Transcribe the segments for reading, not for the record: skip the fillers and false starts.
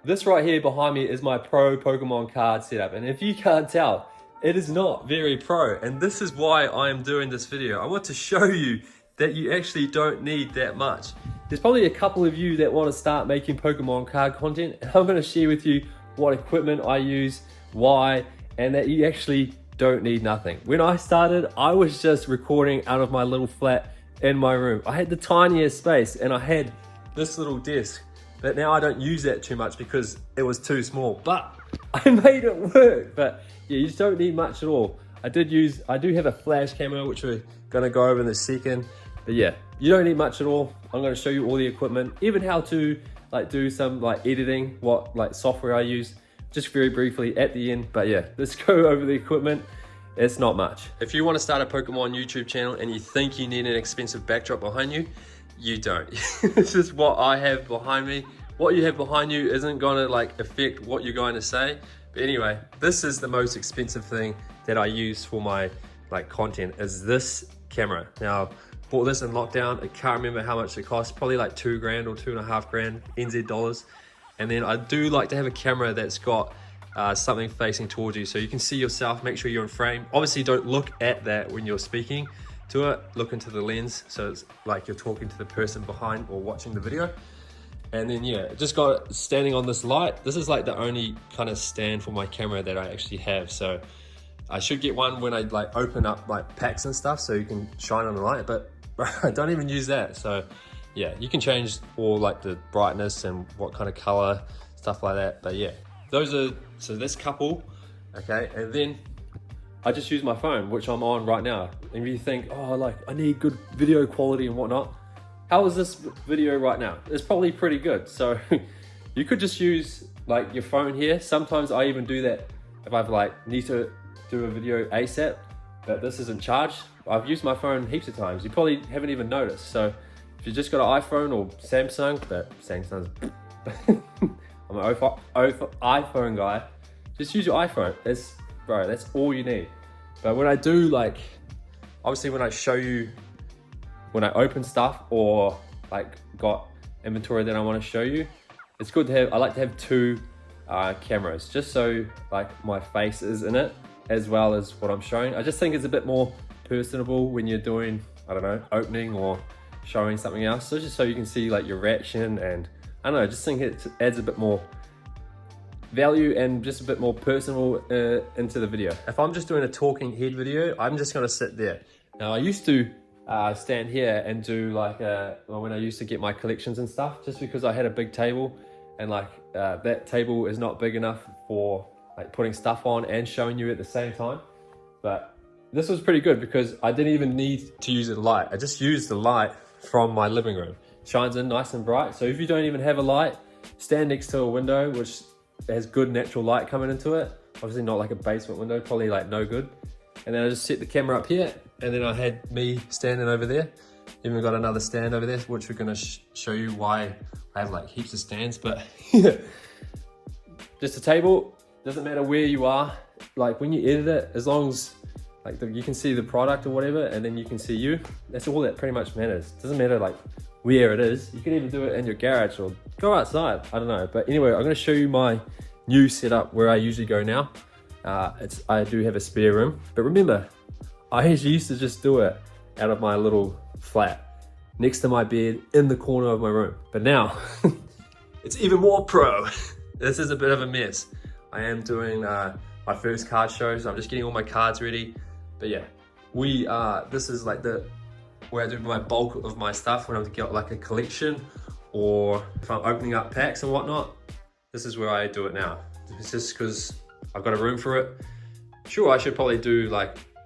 this right here behind me is my pro Pokemon card setup. And if you can't tell, it is not very pro. And this is why I am doing this video. I want to show you that you actually don't need that much. There's probably a couple of you that want to start making Pokemon card content. And I'm going to share with you what equipment I use, why, and that you actually don't need nothing. When I started, I was just recording out of my little flat in my room. I had the tiniest space and I had this little desk. But now I don't use that too much because it was too small, but I made it work. But yeah, you just don't need much at all. I do have a flash camera, which we're gonna go over in a second. But yeah, you don't need much at all. I'm gonna show you all the equipment, even how to do some editing, what software I use, just very briefly at the end. But yeah, let's go over the equipment. It's not much. If you wanna start a Pokemon YouTube channel and you think you need an expensive backdrop behind you, you don't. This is what I have behind me. What you have behind you isn't gonna affect what you're going to say. But anyway, this is the most expensive thing that I use for my content, is this camera. Now, bought this in lockdown. I can't remember how much it cost, probably like 2 grand or 2.5 grand NZ dollars. And then I do like to have a camera that's got something facing towards you so you can see yourself, make sure you're in frame. Obviously don't look at that when you're speaking to it, look into the lens so it's like you're talking to the person behind or watching the video. And then yeah, just got it standing on this light. This is like the only kind of stand for my camera that I actually have, so I should get one when I open up packs and stuff so you can shine on the light, but I don't even use that. So yeah, you can change all the brightness and what kind of color, stuff like that. But yeah, so this couple, okay, and then I just use my phone, which I'm on right now. And you think, oh, I need good video quality and whatnot. How is this video right now? It's probably pretty good. So you could just use your phone here. Sometimes I even do that if I've need to do a video ASAP, but this isn't charged. I've used my phone heaps of times. You probably haven't even noticed. So if you just got an iPhone or Samsung, but Samsung's, I'm an iPhone guy. Just use your iPhone. Bro, that's all you need. But when I do obviously when I show you, when I open stuff or got inventory that I want to show you, it's good to have, I like to have 2 cameras, just so my face is in it as well as what I'm showing. I just think it's a bit more personable when you're doing, I don't know, opening or showing something else. So just so you can see your reaction, and I don't know, I just think it adds a bit more value and just a bit more personal into the video. If I'm just doing a talking head video, I'm just gonna sit there. Now I used to stand here and do when I used to get my collections and stuff, just because I had a big table and that table is not big enough for putting stuff on and showing you at the same time. But this was pretty good because I didn't even need to use a light. I just used the light from my living room. Shines in nice and bright. So if you don't even have a light, stand next to a window which has good natural light coming into it. Obviously not a basement window, probably no good. And then I just set the camera up here, and then I had me standing over there. Even got another stand over there, which we're gonna show you why I have heaps of stands. But yeah, just a table. Doesn't matter where you are. When you edit it, as long as you can see the product or whatever, and then you can see you. That's all that pretty much matters. Doesn't matter where it is. You can even do it in your garage or go outside. I don't know. But anyway, I'm going to show you my new setup where I usually go now. I do have a spare room, but remember, I actually used to just do it out of my little flat next to my bed in the corner of my room. But now it's even more pro. This is a bit of a mess. I am doing my first card show, so I'm just getting all my cards ready. But yeah, this is where I do my bulk of my stuff when I get a collection, or if I'm opening up packs and whatnot. This is where I do it now. It's just because I've got a room for it. Sure, I should probably do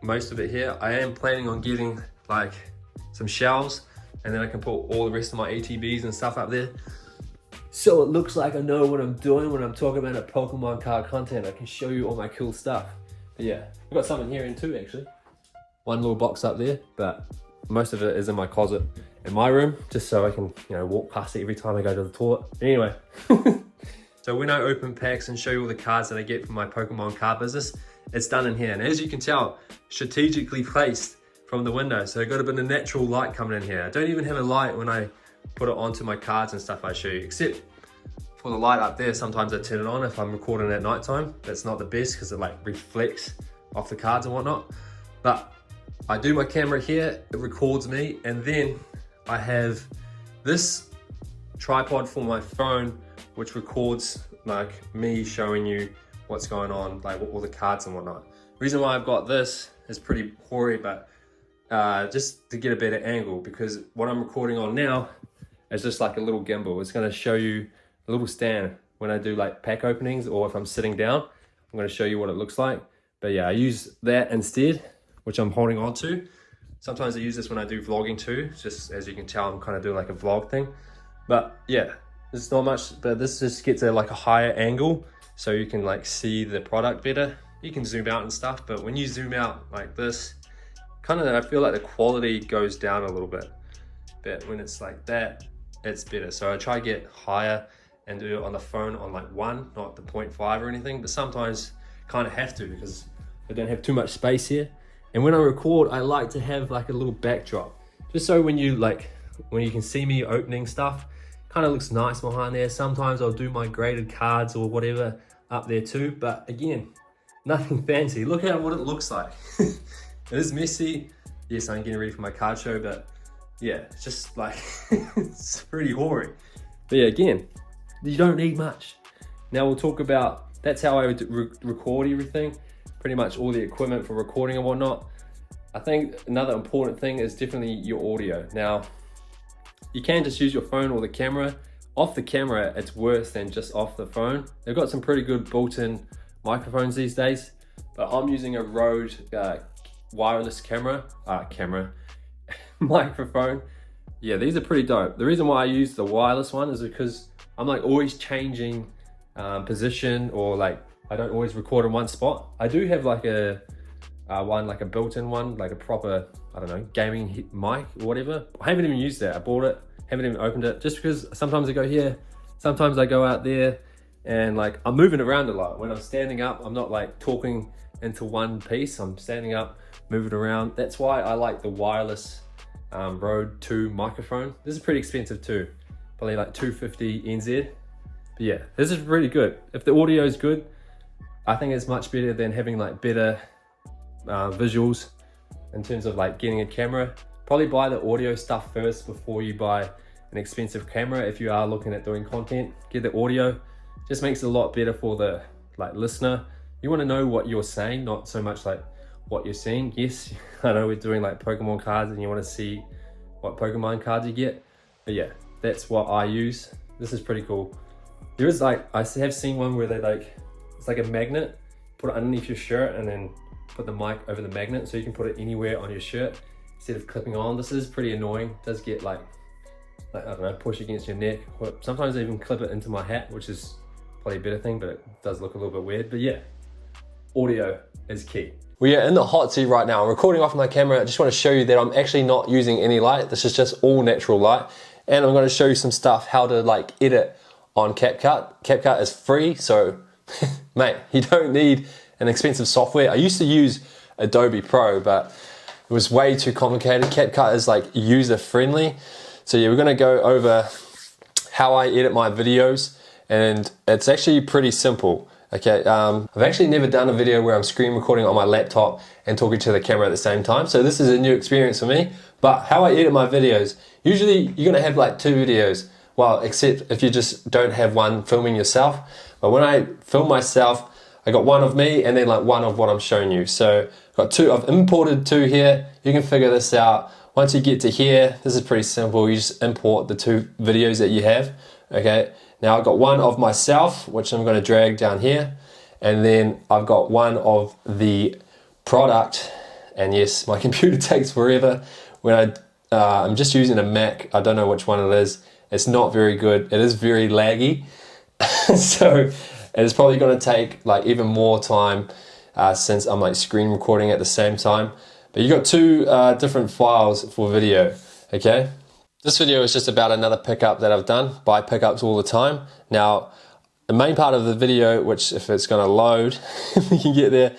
most of it here. I am planning on getting some shelves, and then I can put all the rest of my ATBs and stuff up there. So it looks like I know what I'm doing when I'm talking about a Pokemon card content. I can show you all my cool stuff. But yeah, I've got something here in too actually. One little box up there, but most of it is in my closet in my room, just so I can, walk past it every time I go to the toilet. Anyway, so when I open packs and show you all the cards that I get from my Pokemon card business, it's done in here. And as you can tell, strategically placed from the window. So I've got a bit of natural light coming in here. I don't even have a light when I put it onto my cards and stuff I show you, except for the light up there, sometimes I turn it on if I'm recording at nighttime. That's not the best because it like reflects off the cards and whatnot. But I do my camera here, it records me, and then I have this tripod for my phone, which records like me showing you what's going on, like all the cards and whatnot. The reason why I've got this is pretty hoary, but just to get a better angle, because what I'm recording on now is just like a little gimbal. It's gonna show you a little stand when I do like pack openings, or if I'm sitting down, I'm gonna show you what it looks like. But yeah, I use that instead, which I'm holding on to. Sometimes I use this when I do vlogging too, just as you can tell, I'm kind of doing like a vlog thing. But yeah, it's not much, but this just gets a like a higher angle, so you can like see the product better. You can zoom out and stuff, but when you zoom out like this, kind of, I feel like the quality goes down a little bit. But when it's like that, it's better. So I try to get higher and do it on the phone on like 1, not the 0.5 or anything, but sometimes kind of have to because I don't have too much space here. And when I record, I like to have like a little backdrop, just so when you can see me opening stuff, kind of looks nice behind there. Sometimes I'll do my graded cards or whatever up there too, but again, nothing fancy. Look at what it looks like. It is messy. Yes, I'm getting ready for my card show, but yeah, it's just like, it's pretty hoary. But yeah, again, you don't need much. Now we'll talk about, that's how I would record everything. Pretty much all the equipment for recording and whatnot. I think another important thing is definitely your audio. Now, you can just use your phone or the camera. Off the camera, it's worse than just off the phone. They've got some pretty good built-in microphones these days, but I'm using a Rode wireless microphone. Yeah, these are pretty dope. The reason why I use the wireless one is because I'm like always changing position, or like I don't always record in one spot. I do have like a like a built-in one, like a proper, I don't know, gaming mic or whatever. I haven't even used that. I bought it, haven't even opened it, just because sometimes I go here, sometimes I go out there, and like I'm moving around a lot. When I'm standing up, I'm not like talking into one piece. I'm standing up, moving around. That's why I like the wireless Rode 2 microphone. This is pretty expensive too, probably like 250 NZ. But yeah, this is really good. If the audio is good, I think it's much better than having like better visuals in terms of like getting a camera. Probably buy the audio stuff first before you buy an expensive camera. If you are looking at doing content, get the audio. Just makes it a lot better for the like listener. You want to know what you're saying, not so much like what you're seeing. Yes, I know we're doing like Pokemon cards and you want to see what Pokemon cards you get, but yeah, that's what I use. This is pretty cool. There is like, I have seen one where they like, it's like a magnet, put it underneath your shirt and then put the mic over the magnet, so you can put it anywhere on your shirt instead of clipping on. This is pretty annoying. It does get like I don't know, push against your neck. Sometimes I even clip it into my hat, which is probably a better thing, but it does look a little bit weird. But yeah, audio is key. We are in the hot seat right now. I'm recording off my camera. I just want to show you that I'm actually not using any light. This is just all natural light. And I'm going to show you some stuff, how to like edit on CapCut. CapCut is free, so mate, you don't need an expensive software. I used to use Adobe Pro, but it was way too complicated. CapCut is like user friendly. So yeah, we're gonna go over how I edit my videos, and it's actually pretty simple. Okay, I've actually never done a video where I'm screen recording on my laptop and talking to the camera at the same time. So this is a new experience for me. But how I edit my videos, usually you're gonna have like 2 videos. Well, except if you just don't have one filming yourself. But when I film myself, I got one of me and then like one of what I'm showing you. So I've got 2, I've imported 2 here. You can figure this out. Once you get to here, this is pretty simple. You just import the 2 videos that you have, okay? Now I've got one of myself, which I'm gonna drag down here. And then I've got one of the product. And yes, my computer takes forever. When I'm just using a Mac, I don't know which one it is. It's not very good. It is very laggy. So it's probably gonna take like even more time since I'm like screen recording at the same time. But you got 2 different files for video, okay? This video is just about another pickup that I've done. Buy pickups all the time. Now, the main part of the video, which if it's gonna load, if we can get there,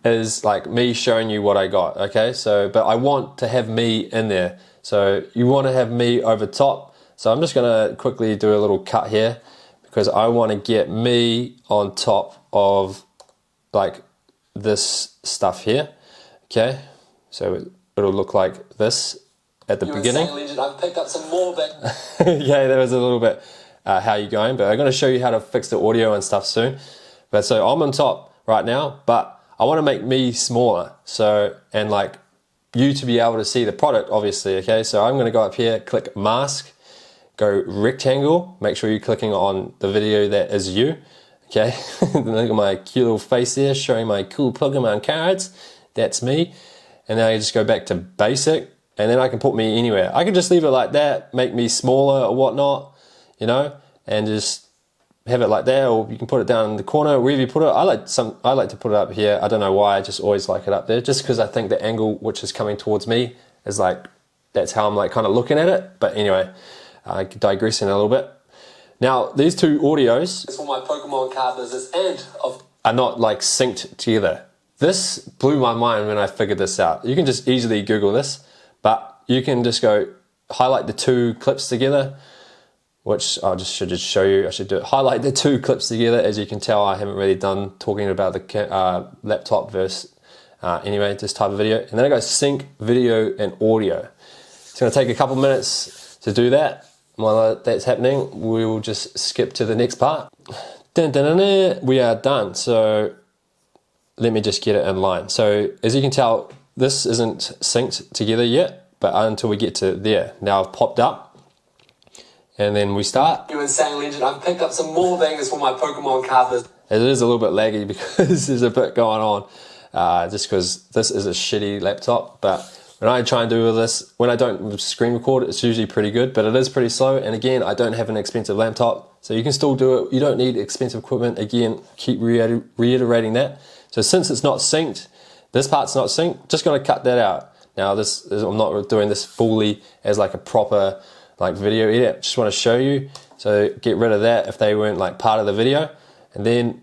is like me showing you what I got, okay? So, but I want to have me in there. So you wanna have me over top. So I'm just gonna quickly do a little cut here, because I want to get me on top of like this stuff here. Okay, so it'll look like this at the beginning. I've picked up some more yeah, there was a little bit how you going, but I'm going to show you how to fix the audio and stuff soon. But so I'm on top right now, but I want to make me smaller, so, and like you to be able to see the product, obviously. Okay, so I'm going to go up here, click mask, go rectangle, make sure you're clicking on the video that is you. Okay, look at my cute little face there showing my cool Pokemon cards. That's me. And then I just go back to basic, and then I can put me anywhere. I can just leave it like that, make me smaller or whatnot, you know, and just have it like that, or you can put it down in the corner, wherever you put it. I like to put it up here. I don't know why, I just always like it up there, just because I think the angle which is coming towards me is like, that's how I'm like kind of looking at it. But anyway, digressing a little bit. Now, these two audios, it's for my Pokemon card business, and are not like synced together. This blew my mind when I figured this out. You can just easily Google this, but you can just go highlight the two clips together, which should just show you. I should do it. Highlight the two clips together. As you can tell, I haven't really done talking about the laptop versus anyway, this type of video. And then I go sync video and audio. It's going to take a couple minutes to do that. While that's happening, we will just skip to the next part. Dun, dun, dun, dun. We are done. So let me just get it in line. So as you can tell, this isn't synced together yet, but until we get to there. Now I've popped up, and then we start. You insane legend, I've picked up some more bangers for my Pokemon card business. It is a little bit laggy because there's a bit going on, just because this is a shitty laptop. But when I try and do this, when I don't screen record, it's usually pretty good, but it is pretty slow. And again, I don't have an expensive laptop, so you can still do it. You don't need expensive equipment. Again, keep reiterating that. So since it's not synced, this part's not synced, just gonna cut that out. Now I'm not doing this fully as like a proper like video edit, just wanna show you. So get rid of that if they weren't like part of the video. And then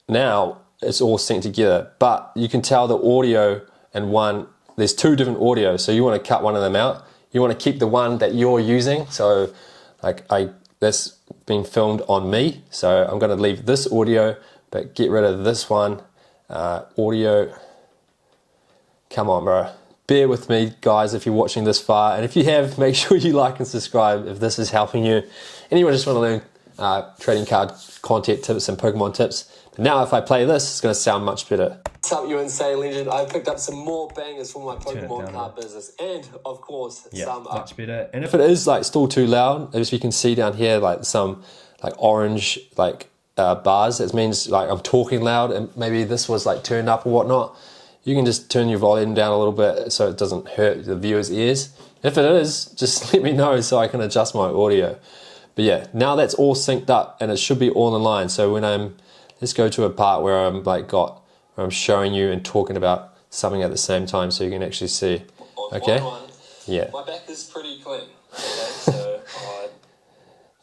now it's all synced together, but you can tell the audio and there's two different audios. So you wanna cut one of them out. You wanna keep the one that you're using. So like that's being filmed on me. So I'm gonna leave this audio, but get rid of this one. Audio, come on bro, bear with me guys if you're watching this far, and if you have, make sure you like and subscribe if this is helping you. Anyone just want to learn trading card content tips and Pokemon tips. But now if I play this, it's going to sound much better. What's up you insane legend, I picked up some more bangers for my Pokemon card business, and of course some much better. And if it is like still too loud, as you can see down here, like some like orange like bars, that means like I'm talking loud, and maybe this was like turned up or whatnot. You can just turn your volume down a little bit so it doesn't hurt the viewer's ears. If it is, just let me know so I can adjust my audio. But yeah, now that's all synced up and it should be all in line. So when let's go to a part where where I'm showing you and talking about something at the same time so you can actually see. Okay? Yeah. My back is pretty clean. Okay, so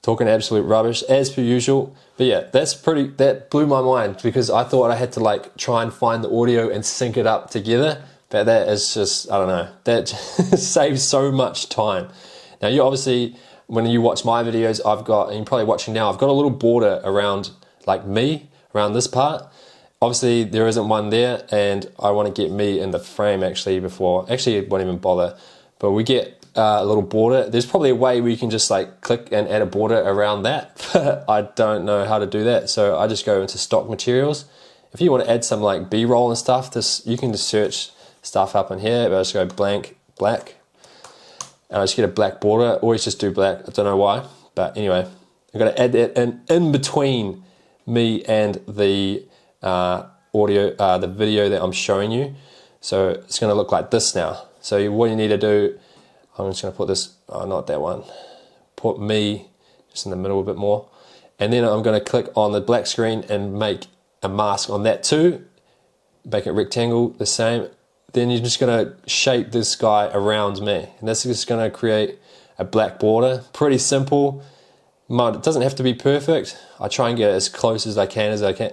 talking absolute rubbish as per usual. But yeah, that blew my mind because I thought I had to like try and find the audio and sync it up together. But that is just, I don't know, that saves so much time. Now you obviously, when you watch my videos, and you're probably watching now, I've got a little border around like me, around this part. Obviously there isn't one there, and I want to get me in the frame actually it won't even bother. But we get a little border. There's probably a way where you can just like click and add a border around that, but I don't know how to do that. So I just go into stock materials. If you want to add some like B-roll and stuff, you can just search stuff up in here, but I just go blank, black, and I just get a black border. Always just do black, I don't know why, but anyway, I'm going to add that in between me and the audio, the video that I'm showing you. So it's going to look like this now. So what you need to do, I'm just going to put this, not that one, put me just in the middle a bit more. And then I'm going to click on the black screen and make a mask on that too. Make it rectangle, the same. Then you're just going to shape this guy around me. And that's just going to create a black border. Pretty simple. It doesn't have to be perfect. I try and get as close as I can, as I can.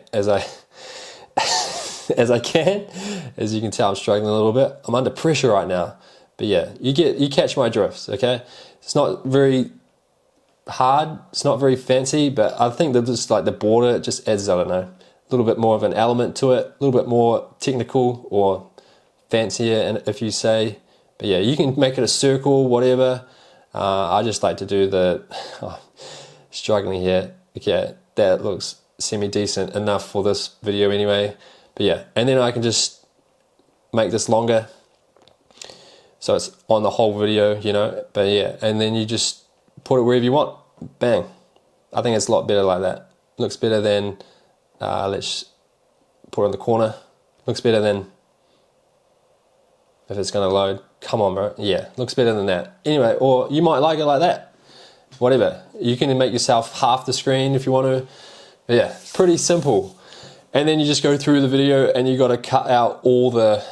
As you can tell, I'm struggling a little bit. I'm under pressure right now. But yeah, you catch my drifts, okay? It's not very hard. It's not very fancy, but I think that just like the border, it just adds, I don't know, a little bit more of an element to it, a little bit more technical or fancier, and if you say. But yeah, you can make it a circle, whatever. I just like to do the, struggling here. Okay, that looks semi-decent enough for this video anyway. But yeah, and then I can just make this longer, so it's on the whole video, you know. But yeah, and then you just put it wherever you want. Bang. I think it's a lot better like that. Looks better than, let's put it in the corner. Looks better than, if it's gonna load. Come on, bro. Yeah, looks better than that. Anyway, or you might like it like that. Whatever. You can make yourself half the screen if you want to. But yeah, pretty simple. And then you just go through the video and you got to cut out all the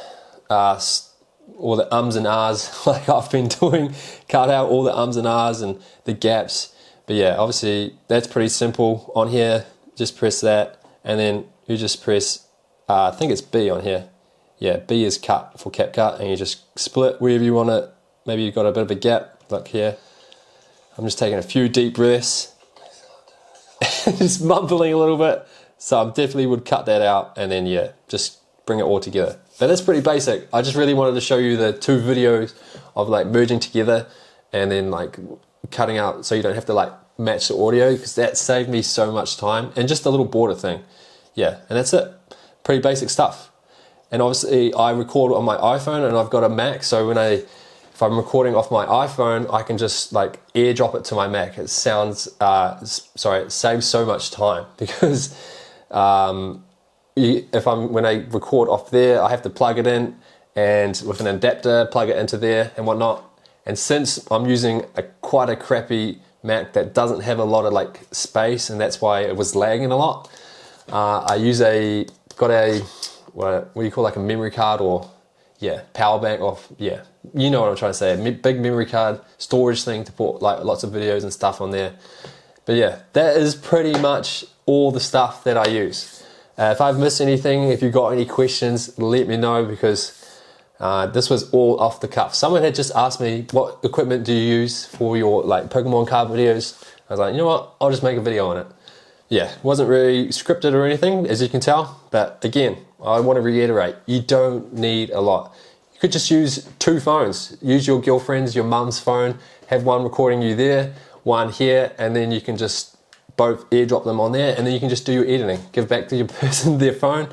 ums and ahs, like I've been doing. Cut out all the ums and ahs and the gaps. But yeah, obviously that's pretty simple. On here, just press that, and then you just press, I think it's B on here. Yeah, B is cut for CapCut, and you just split wherever you want it. Maybe you've got a bit of a gap, like here. I'm just taking a few deep breaths, just mumbling a little bit. So I definitely would cut that out, and then yeah, just bring it all together. But that's pretty basic. I just really wanted to show you the two videos of like merging together, and then like cutting out so you don't have to like match the audio, because that saved me so much time, and just a little border thing. Yeah, and that's it. Pretty basic stuff. And obviously I record on my iPhone, and I've got a Mac, so if I'm recording off my iPhone, I can just like airdrop it to my Mac. It sounds, it saves so much time, because when I record off there, I have to plug it in, and with an adapter, plug it into there and whatnot. And since I'm using quite a crappy Mac that doesn't have a lot of like space, and that's why it was lagging a lot, I use what do you call, like a memory card, or yeah, power bank, or yeah, you know what I'm trying to say, a big memory card storage thing to put like lots of videos and stuff on there. But yeah, that is pretty much all the stuff that I use. If I've missed anything, if you've got any questions, let me know, because this was all off the cuff. Someone had just asked me, what equipment do you use for your like Pokemon card videos? I was like, you know what, I'll just make a video on it. Yeah, wasn't really scripted or anything, as you can tell. But again, I want to reiterate, you don't need a lot. You could just use two phones. Use your girlfriend's, your mum's phone, have one recording you there, one here, and then you can just both airdrop them on there, and then you can just do your editing. Give back to your person their phone.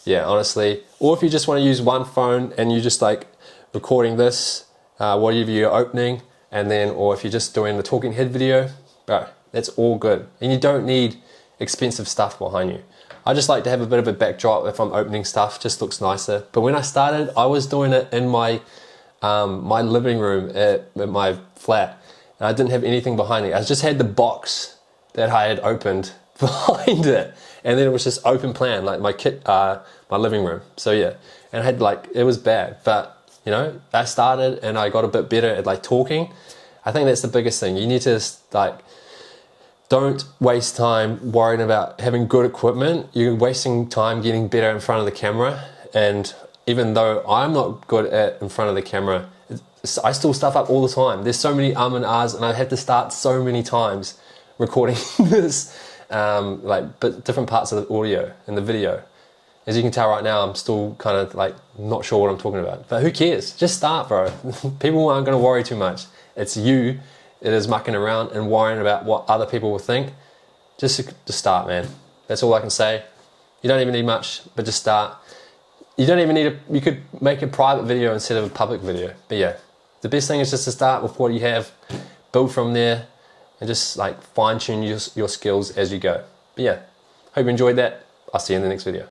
Yeah, honestly. Or if you just want to use one phone and you just like recording this, whatever you're opening, and then, or if you're just doing the talking head video, bro, that's all good. And you don't need expensive stuff behind you. I just like to have a bit of a backdrop if I'm opening stuff, just looks nicer. But when I started, I was doing it in my my living room at my flat, and I didn't have anything behind it. I just had the box that I had opened behind it, and then it was just open plan, like my living room. So yeah, and I had like, it was bad, but you know, I started and I got a bit better at like talking. I think that's the biggest thing. You need to like, don't waste time worrying about having good equipment. You're wasting time getting better in front of the camera. And even though I'm not good at in front of the camera, I still stuff up all the time. There's so many and ahs, and I had to start so many times recording this, but different parts of the audio and the video. As you can tell right now, I'm still kind of like not sure what I'm talking about. But who cares? Just start, bro. People aren't going to worry too much. It's you. It is mucking around and worrying about what other people will think. Just start, man. That's all I can say. You don't even need much, but just start. You don't even need you could make a private video instead of a public video. But yeah, the best thing is just to start with what you have, build from there, and just like fine tune your skills as you go. But yeah, hope you enjoyed that. I'll see you in the next video.